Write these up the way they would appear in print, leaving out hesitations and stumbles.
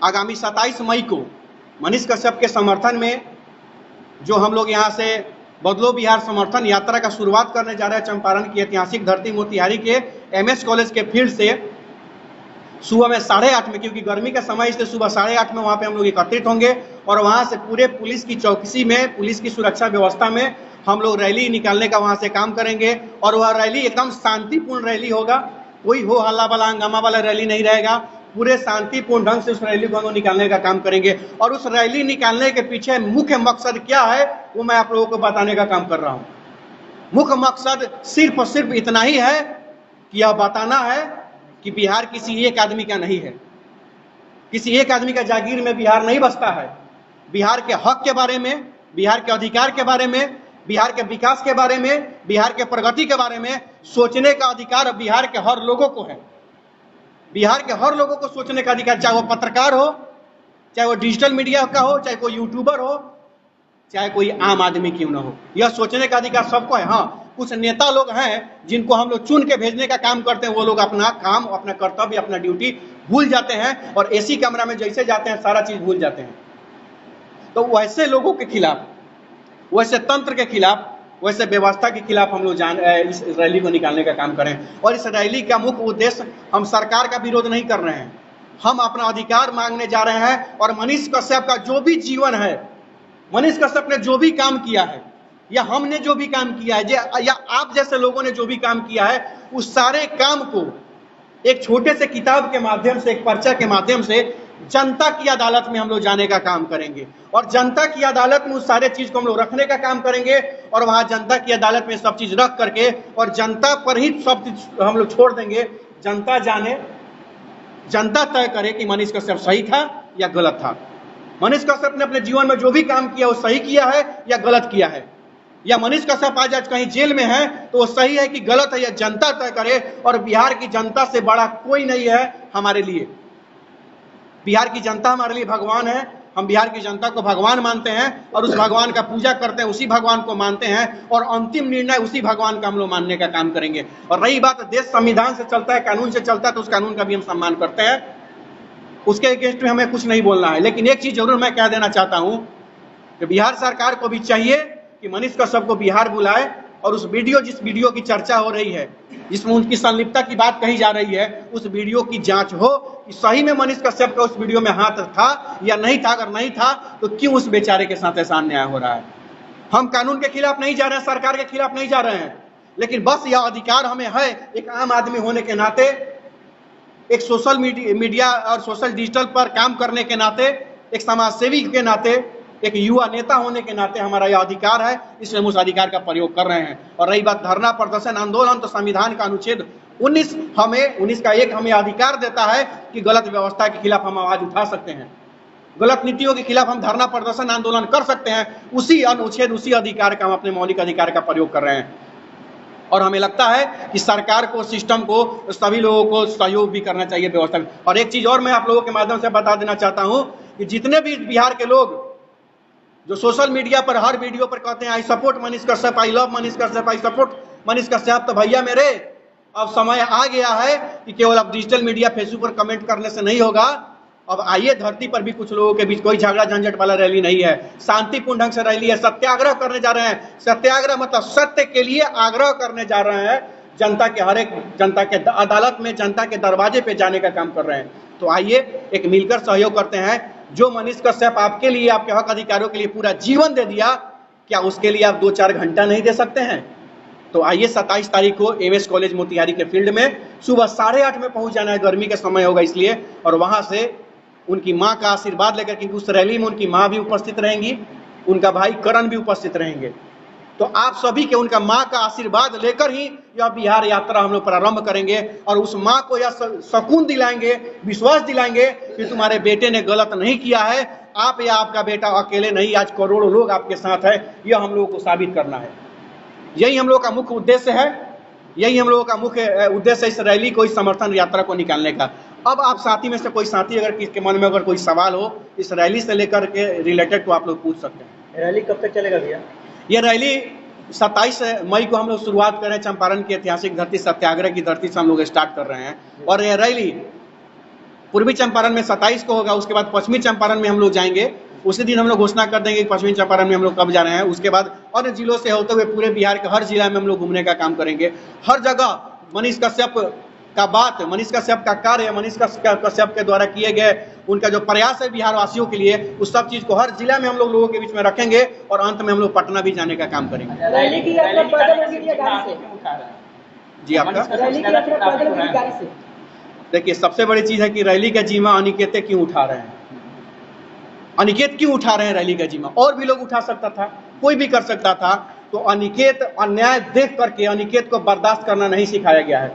आगामी 27 मई को मनीष कश्यप के समर्थन में जो हम लोग यहाँ से बदलो बिहार समर्थन यात्रा का शुरुआत करने जा रहे हैं चंपारण की ऐतिहासिक धरती मोतिहारी के एमएस कॉलेज के फील्ड से सुबह में 8:30 में, क्योंकि गर्मी का समय इसलिए सुबह 8:30 में वहाँ पे हम लोग एकत्रित होंगे और वहाँ से पूरे पुलिस की चौकसी में, पुलिस की सुरक्षा व्यवस्था में हम लोग रैली निकालने का वहाँ से काम करेंगे। और वह रैली एकदम शांतिपूर्ण रैली होगा, कोई हो हल्ला वाला हंगामा वाला रैली नहीं रहेगा। पूरे शांतिपूर्ण ढंग से उस रैली को हम लोग निकालने का काम करेंगे। और उस रैली निकालने के पीछे मुख्य मकसद क्या है वो मैं आप लोगों को बताने का काम कर रहा हूँ। मुख्य मकसद सिर्फ और सिर्फ इतना ही है कि यह बताना है कि बिहार किसी एक आदमी का नहीं है, किसी एक आदमी का जागीर में बिहार नहीं बसता है। बिहार के हक के बारे में, बिहार के अधिकार के बारे में, बिहार के विकास के बारे में, बिहार के प्रगति के बारे में सोचने का अधिकार बिहार के हर लोगों को है। बिहार के हर लोगों को सोचने का अधिकार, चाहे वो पत्रकार हो, चाहे वो डिजिटल मीडिया का हो, चाहे कोई यूट्यूबर हो, चाहे कोई आम आदमी क्यों ना हो, यह सोचने का अधिकार सबको है। हाँ, कुछ नेता लोग हैं जिनको हम लोग चुन के भेजने का काम करते हैं, वो लोग अपना काम, अपना कर्तव्य, अपना ड्यूटी भूल जाते हैं और एसी कमरा में जैसे जाते हैं सारा चीज भूल जाते हैं। तो वैसे लोगों के खिलाफ, वैसे तंत्र के खिलाफ, वैसे व्यवस्था के खिलाफ हम लोग इस रैली को निकालने का काम करें। और इस रैली का मुख्य उद्देश्य, हम सरकार का विरोध नहीं कर रहे हैं, हम अपना अधिकार मांगने जा रहे हैं। और मनीष कश्यप का जो भी जीवन है, मनीष कश्यप ने जो भी काम किया है या हमने जो भी काम किया है या आप जैसे लोगों ने जो भी काम किया है, उस सारे काम को एक छोटे से किताब के माध्यम से, एक पर्चा के माध्यम से जनता की अदालत में हम लोग जाने का काम करेंगे। और जनता की अदालत में उस सारे चीज को हम लोग रखने का काम करेंगे और वहां जनता की अदालत में सब चीज रख करके और जनता पर ही सब चीज हम लोग छोड़ देंगे। जनता जाने, जनता तय करे कि मनीष कश्यप सही था या गलत था। मनीष कश्यप ने अपने जीवन में जो भी काम किया वो सही किया है या गलत किया है, या मनीष कश्यप आज कहीं जेल में है तो वो सही है कि गलत है, या जनता तय करे। और बिहार की जनता से बड़ा कोई नहीं है हमारे लिए। बिहार की जनता हमारे लिए भगवान है। हम बिहार की जनता को भगवान मानते हैं और उस भगवान का पूजा करते हैं, उसी भगवान को मानते हैं और अंतिम निर्णय उसी भगवान का हम लोग मानने का काम करेंगे। और रही बात, देश संविधान से चलता है, कानून से चलता है, तो उस कानून का भी हम सम्मान करते हैं, उसके अगेंस्ट में हमें कुछ नहीं बोलना है। लेकिन एक चीज जरूर मैं कह देना चाहता हूं कि बिहार सरकार को भी चाहिए कि मनीष कश्यप को बिहार बुलाए और उस वीडियो, जिस वीडियो की चर्चा हो रही है, जिसमें उनकी संलिप्तता की बात कही जा रही है, उस वीडियो की जांच हो कि सही में मनीष कश्यप का उस वीडियो में हाथ था या नहीं था। अगर नहीं था तो क्यों उस बेचारे के साथ ऐसा अन्याय हो रहा है। हम कानून के खिलाफ नहीं जा रहे हैं, सरकार के खिलाफ नहीं जा रहे हैं, लेकिन बस यह अधिकार हमें है एक आम आदमी होने के नाते, एक सोशल मीडिया और सोशल डिजिटल पर काम करने के नाते, एक समाज सेवी के नाते, एक युवा नेता होने के नाते हमारा यह अधिकार है, इसलिए हम उस अधिकार का प्रयोग कर रहे हैं। और रही बात धरना प्रदर्शन आंदोलन, तो संविधान का अनुच्छेद 19 का 1 हमें अधिकार देता है कि गलत व्यवस्था के खिलाफ हम आवाज उठा सकते हैं, गलत नीतियों के खिलाफ हम धरना प्रदर्शन आंदोलन कर सकते हैं। उसी अनुच्छेद, उसी अधिकार का हम अपने मौलिक अधिकार का प्रयोग कर रहे हैं। और हमें लगता है कि सरकार को, सिस्टम को, सभी लोगों को सहयोग भी करना चाहिए व्यवस्था में। और एक चीज और मैं आप लोगों के माध्यम से बता देना चाहता हूं कि जितने भी बिहार के लोग जो सोशल मीडिया पर हर वीडियो पर कहते हैं I support Manish Kashyap, I love Manish Kashyap, I support Manish Kashyap, तो भैया मेरे, अब समय आ गया है कि केवल अब डिजिटल मीडिया, फेसबुक पर कमेंट करने से नहीं होगा। अब आइए, धरती पर भी कुछ लोगों के बीच कोई झगड़ा झंझट वाला रैली नहीं है, शांतिपूर्ण ढंग से रैली है। सत्याग्रह करने जा रहे हैं, सत्याग्रह मतलब सत्य के लिए आग्रह करने जा रहे हैं। जनता के हर एक, जनता के अदालत में, जनता के दरवाजे पे जाने का काम कर रहे हैं। तो आइए एक मिलकर सहयोग करते हैं। जो मनीष कश्यप आपके लिए, आपके हक अधिकारों के लिए पूरा जीवन दे दिया, क्या उसके लिए आप 2-4 घंटा नहीं दे सकते हैं? तो आइए 27 तारीख को एमएस कॉलेज मोतिहारी के फील्ड में सुबह 8:30 में पहुंच जाना है, गर्मी का समय होगा इसलिए। और वहां से उनकी मां का आशीर्वाद लेकर, क्योंकि उस रैली में उनकी मां भी उपस्थित रहेंगी, उनका भाई करण भी उपस्थित रहेंगे। तो आप सभी के, उनका मां का आशीर्वाद लेकर ही यह बिहार यात्रा हम लोग प्रारंभ करेंगे। और उस मां को यह सुकून दिलाएंगे, विश्वास दिलाएंगे कि तुम्हारे बेटे ने गलत नहीं किया है, आप या आपका बेटा अकेले नहीं, आज करोड़ों लोग आपके साथ है। यह हम लोगों को साबित करना है। यही हम लोग का मुख्य उद्देश्य है, यही हम लोगों का मुख्य उद्देश्य है इस रैली को, इस समर्थन यात्रा को निकालने का। अब आप साथी में से कोई साथी अगर किसके मन में अगर कोई सवाल हो इस रैली से लेकर के रिलेटेड, तो आप लोग पूछ सकते हैं। रैली कब तक चलेगा भैया? ये रैली 27 मई को हम लोग शुरुआत कर रहे हैं। चंपारण की ऐतिहासिक धरती, सत्याग्रह की धरती से हम लोग स्टार्ट कर रहे हैं। और ये रैली पूर्वी चंपारण में 27 को होगा, उसके बाद पश्चिमी चंपारण में हम लोग जाएंगे। उसी दिन हम लोग घोषणा कर देंगे कि पश्चिमी चंपारण में हम लोग कब जा रहे हैं। उसके बाद अन्य जिलों से होते हुए पूरे बिहार के हर जिला में हम लोग घूमने का काम करेंगे। हर जगह मनीष कश्यप का बात, मनीष कश्यप का कार्य, मनीष कश्यप के द्वारा किए गए उनका जो प्रयास है बिहार वासियों के लिए, उस सब चीज को हर जिला में हम लोग लोगों के बीच में रखेंगे और अंत में हम लोग पटना भी जाने का काम करेंगे। रैली की यात्रा पैदल होगी या गाड़ी से? जी आपका रैली की यात्रा पैदल होगी गाड़ी से? देखिए, सबसे बड़ी चीज है कि रैली का जिम्मा अनिकेत क्यों उठा रहे हैं? अनिकेत क्यों उठा रहे हैं रैली का जिम्मा? और भी लोग उठा सकता था, कोई भी कर सकता था। तो अनिकेत अन्याय देख करके अनिकेत को बर्दाश्त करना नहीं सिखाया गया है।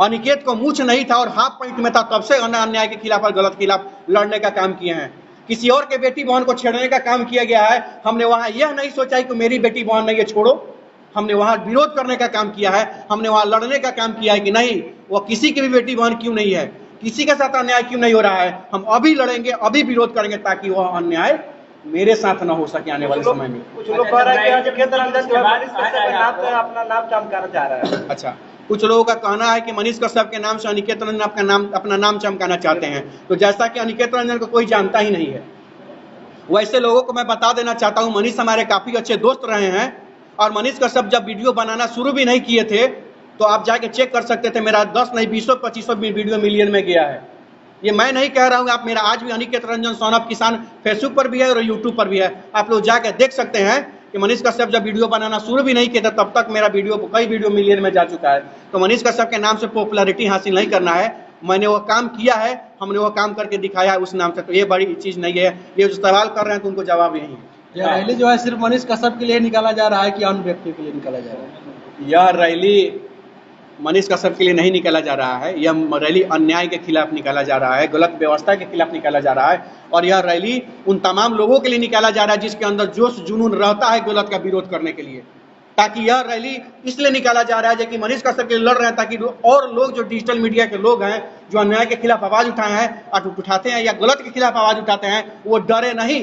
अनिकेत को मूछ नहीं था और हाफ पैंट में था, तब से अन्याय के खिलाफ और गलत खिलाफ लड़ने का काम किए हैं। किसी और के बेटी बहन को छेड़ने का काम किया गया है। हमने वहां यह नहीं सोचा कि मेरी बेटी बहन नहीं है, छोड़ो। हमने वहां विरोध करने का काम किया है, हमने वहां लड़ने का काम किया है कि नहीं, वो किसी की भी बेटी बहन क्यों नहीं है, किसी के साथ अन्याय क्यों नहीं हो रहा है। हम अभी लड़ेंगे, अभी विरोध करेंगे ताकि वह अन्याय मेरे साथ न हो सके आने वाले समय में। कुछ लोग कह रहे हैं कि अनिकेत रंजन जो है मनीष कश्यप के नाम पे अपना नाम चमकाना चाह रहा है। अच्छा, कुछ लोगों का कहना है कि मनीष कश्यप के नाम से अनिकेत रंजन अपना नाम चमकाना चाहते हैं। तो जैसा कि अनिकेत रंजन को कोई जानता ही नहीं है, वैसे लोगों को मैं बता देना चाहता हूं, मनीष हमारे काफी अच्छे दोस्त रहे हैं। और मनीष कश्यप जब वीडियो बनाना शुरू भी नहीं किए थे तो आप जाके चेक कर सकते थे, मेरा 10 नहीं 20-25 वीडियो मिलियन में गया है। ये मैं नहीं कह रहा हूँ, आप मेरा आज भी अनिकेत रंजन सन ऑफ किसान फेसबुक पर भी है और यूट्यूब पर भी है। आप लोग जाके देख सकते हैं कि मनीष कश्यप जब वीडियो बनाना शुरू भी नहीं किया था तब तक मेरा कई वीडियो मिलियन में जा चुका है। तो मनीष कश्यप के नाम से पॉपुलैरिटी हासिल नहीं करना है, मैंने वो काम किया है, हमने वो काम करके दिखाया है उस नाम से। तो ये बड़ी चीज नहीं है। ये जो सवाल कर रहे हैं तो उनको जवाब यही है। यह रैली जो है सिर्फ मनीष कश्यप के लिए निकाला जा रहा है कि अन्य व्यक्तियों के लिए निकाला जा रहा है? यह रैली मनीष कश्यप के लिए नहीं निकाला जा रहा है। यह रैली अन्याय के खिलाफ निकाला जा रहा है, गलत व्यवस्था के खिलाफ निकाला जा रहा है। और यह रैली उन तमाम लोगों के लिए निकाला जा रहा है जिसके अंदर जोश जुनून रहता है गलत का विरोध करने के लिए। ताकि यह रैली इसलिए निकाला जा रहा है कि मनीष कश्यप के लिए लड़ रहे हैं, ताकि और लोग जो डिजिटल मीडिया के लोग हैं, जो अन्याय के खिलाफ आवाज उठाए हैं, उठाते हैं या गलत के खिलाफ आवाज उठाते हैं, वो डरे नहीं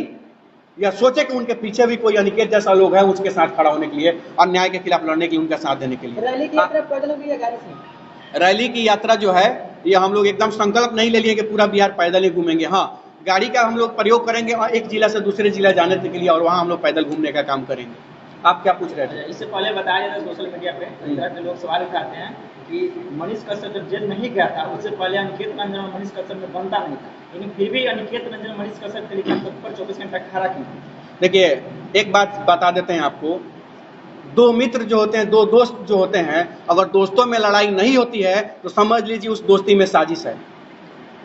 या सोचे कि उनके पीछे भी कोई अनिकेत जैसा लोग है उसके साथ खड़ा होने के लिए, अन्याय के खिलाफ लड़ने के लिए, उनका साथ देने के लिए। रैली की यात्रा पैदल होगी या गाड़ी से? रैली की यात्रा जो है ये हम लोग एकदम संकल्प नहीं ले लिए कि पूरा बिहार पैदल ही घूमेंगे। हाँ, गाड़ी का हम लोग प्रयोग करेंगे और एक जिला से दूसरे जिला जाने के लिए, और वहाँ हम लोग पैदल घूमने का काम करेंगे। आप क्या पूछ रहे थे? इससे पहले बताया जाता है सोशल मीडिया पे इस तरह के लोग सवाल उठाते हैं कि मनीष कश्यप जब जेल नहीं गया था उससे पहले अनिकेत रंजन और मनीष कश्यप में बनता नहीं था, लेकिन फिर भी अनिकेत रंजन मनीष कश्यप के लिए तत्पर 24 घंटा खड़ा क्यों? देखिए, एक बात बता देते हैं आपको, दो मित्र जो होते हैं, दो दोस्त जो होते हैं, अगर दोस्तों में लड़ाई नहीं होती है तो समझ लीजिए उस दोस्ती में साजिश है।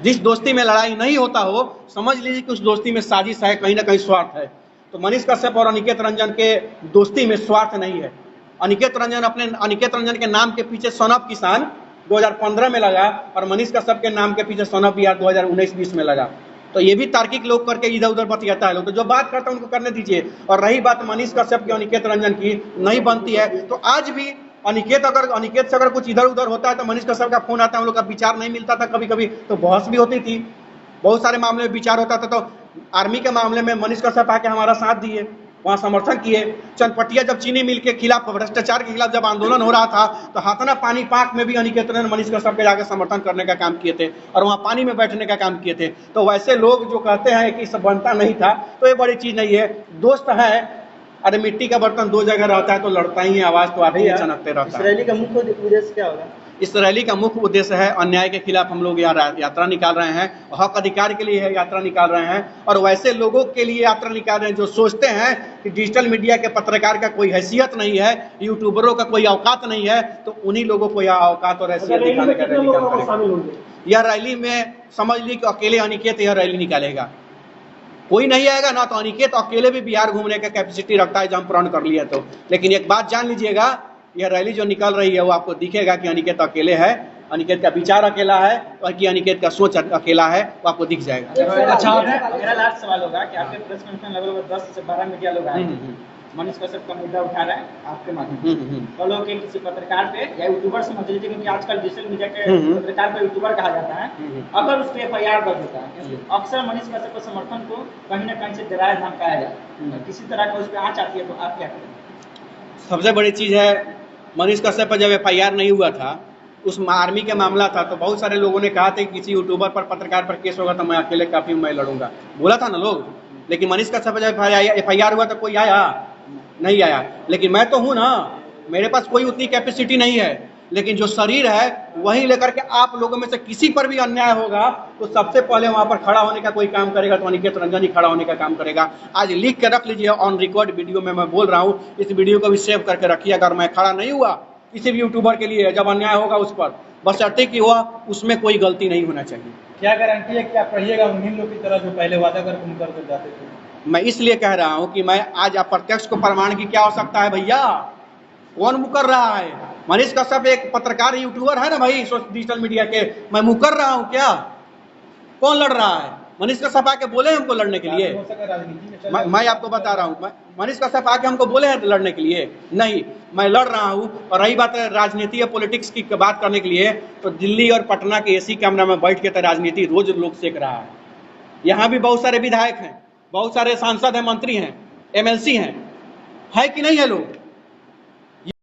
जिस दोस्ती में लड़ाई नहीं होता हो समझ लीजिए कि उस दोस्ती में साजिश है, कहीं ना कहीं स्वार्थ है। तो मनीष कश्यप और अनिकेत रंजन के दोस्ती में स्वार्थ नहीं है। अनिकेत रंजन के नाम के पीछे सन ऑफ किसान 2015 में लगा और मनीष कश्यप के नाम के पीछे सन ऑफ बिहार 2019-20 में लगा। तो ये भी तार्किक लोग करके इधर उधर बतियाता है लोग, तो जो बात करता है उनको करने दीजिए। और रही बात मनीष कश्यप की, अनिकेत रंजन की नहीं बनती है, तो आज भी अनिकेत से अगर कुछ इधर उधर होता है तो मनीष कश्यप का फोन आता है, हम लोग का विचार नहीं मिलता था, कभी कभी तो बहस भी होती थी, बहुत सारे मामले में विचार होता था। तो आर्मी के मामले में मनीष कश्यप आके हमारा साथ दिए, वहाँ समर्थन किए। चंदपटिया जब चीनी मिल के खिलाफ, भ्रष्टाचार के खिलाफ जब आंदोलन हो रहा था तो हाथना पानी पाक में भी अनिकेत रंजन मनीष कश्यप के जाकर समर्थन करने का काम किए थे और वहाँ पानी में बैठने का काम किए थे। तो वैसे लोग जो कहते हैं कि सब बनता नहीं था, तो ये बड़ी चीज नहीं है। दोस्त है, अरे मिट्टी का बर्तन दो जगह रहता है तो लड़ता ही है, आवाज तो आते ही चनकते रहता है। इस रैली का मुख्य उद्देश्य क्या होगा? इस रैली का मुख्य उद्देश्य है अन्याय के खिलाफ हम लोग यात्रा निकाल रहे हैं, हक अधिकार के लिए यात्रा निकाल रहे हैं। और वैसे लोगों के लिए यात्रा निकाल रहे हैं जो सोचते हैं कि डिजिटल मीडिया के पत्रकार का कोई हैसियत नहीं है, यूट्यूबरों का कोई औकात नहीं है, तो उन्हीं लोगों को यह औकात और हैसियत दिखाने का रैली करेंगे। यह रैली में समझ ली कि अकेले अनिकेत यह रैली निकालेगा, कोई नहीं आएगा ना। तो अनिकेत अकेले भी बिहार घूमने का कैपेसिटी रखता है, जब हम प्रण कर लिया तो। लेकिन एक बात जान लीजिएगा, यह रैली जो निकल रही है वो आपको दिखेगा कि अनिकेत अकेले है, अनिकेत का विचार अकेला है और कि अनिकेत का सोच अकेला है, वो आपको दिख जाएगा। अच्छा, मेरा लास्ट सवाल होगा कि आपके प्रेस कॉन्फ्रेंस लगभग 10 से 12 मीडिया लोग आए, मनीष कश्यप का मुद्दा उठा रहे हैं आपके माध्यम से, तो लोग के किसी पत्रकार पे या यूट्यूबर समझ लीजिए, क्योंकि आजकल डिजिटल मीडिया के पत्रकार को यूट्यूबर कहा जाता है, अगर उस पर FIR दर्ज होता है, अक्सर मनीष कश्यप के समर्थन को कहीं ना कहीं से डराया धमकाया जाए, किसी तरह का उस पर आँच आती है, तो आप क्या करें? सबसे बड़ी चीज है, मनीष कश्यप पर जब FIR नहीं हुआ था उस आर्मी के मामला था, तो बहुत सारे लोगों ने कहा था कि किसी यूट्यूबर पर, पत्रकार पर केस होगा तो मैं अकेले काफ़ी मैं लड़ूंगा, बोला था ना लोग। लेकिन मनीष कश्यप जब FIR हुआ तो कोई आया नहीं आया। लेकिन मैं तो हूँ ना, मेरे पास कोई उतनी कैपेसिटी नहीं है, लेकिन जो शरीर है वही लेकर के आप लोगों में से किसी पर भी अन्याय होगा तो सबसे पहले वहां पर खड़ा होने का कोई काम करेगा तो अनिकेत रंजन ही खड़ा होने का काम करेगा। आज लिख के रख लीजिए, ऑन रिकॉर्ड वीडियो में मैं बोल रहा हूँ, इस वीडियो को भी सेव करके रखिए। अगर मैं खड़ा नहीं हुआ किसी भी यूट्यूबर के लिए जब अन्याय होगा उस पर, बशर्ते कि हुआ उसमें कोई गलती नहीं होना चाहिए। क्या गारंटी है कि आप रहिएगा उन्हीं लोग की तरह जो पहले वादा करके मुकर कर जाते थे? मैं इसलिए कह रहा हूं कि मैं आज अप्रत्यक्ष को प्रमाण की क्या आवश्यकता है भैया? कौन मुकर रहा है? मनीष कश्यप एक पत्रकार यूट्यूबर है ना भाई, डिजिटल मीडिया के। मैं मुकर रहा हूं क्या? कौन लड़ रहा है? मनीष कश्यप आके बोले हमको लड़ने के लिए? मैं आपको बता रहा हूं, मनीष कश्यप आके हमको बोले हैं लड़ने के लिए? नहीं, मैं लड़ रहा हूं। और रही बात है राजनीति या पॉलिटिक्स की बात करने के लिए, तो दिल्ली और पटना के AC कैमरा में बैठ के तो राजनीति रोज लोग सेक रहा है। यहाँ भी बहुत सारे विधायक हैं, बहुत सारे सांसद हैं, मंत्री हैं, MLC हैं, है कि नहीं है लोग?